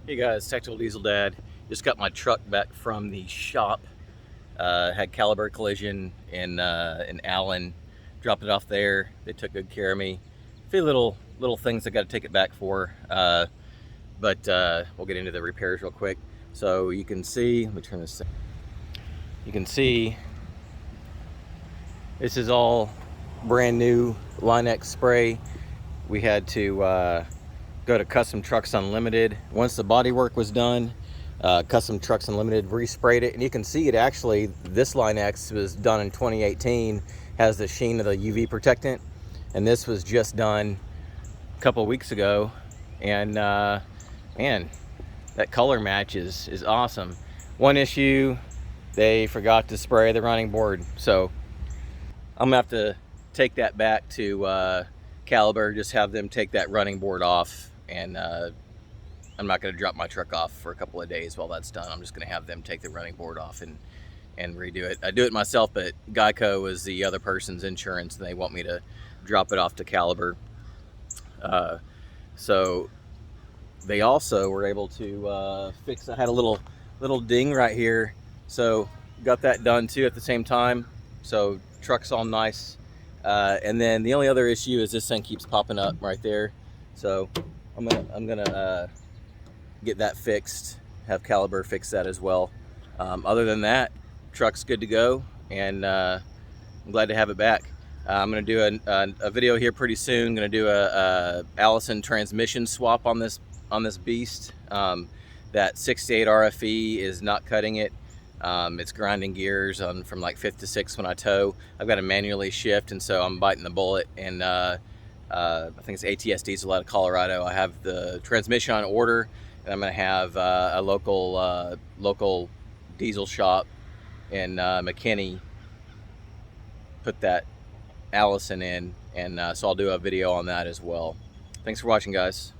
Hey guys, Tactical Diesel Dad. Just got my truck back from the shop. Had caliber collision in Allen. Dropped it off there. They took good care of me. A few little things I got to take it back for, but we'll get into the repairs real quick. So you can see. Let me turn this. You can see this is all brand new Linex spray. We had to go to Custom Trucks Unlimited. Once the body work was done, Custom Trucks Unlimited resprayed it, and you can see it actually, this Linex was done in 2018, has the sheen of the UV protectant, and this was just done a couple weeks ago, and man, that color match is awesome. One issue, they forgot to spray the running board, so I'm gonna have to take that back to Caliber, just have them take that running board off, and I'm not going to drop my truck off for a couple of days while that's done. I'm just going to have them take the running board off and redo it. I do it myself, but Geico is the other person's insurance, and they want me to drop it off to Caliber. So they also were able to fix. I had a little ding right here, so got that done too at the same time. So truck's all nice. And then the only other issue is this thing keeps popping up right there. So I'm gonna get that fixed, have Caliber fix that as well. Other than that, truck's good to go, and I'm glad to have it back. I'm gonna do a video here pretty soon. Gonna do a Allison transmission swap on this beast. That 68 RFE is not cutting it. It's grinding gears from like 5th to 6th when I tow. I've got to manually shift, and so I'm biting the bullet. And I think it's ATS Diesel out of Colorado. I have the transmission on order, and I'm going to have a local diesel shop in McKinney put that Allison in, and so I'll do a video on that as well. Thanks for watching, guys.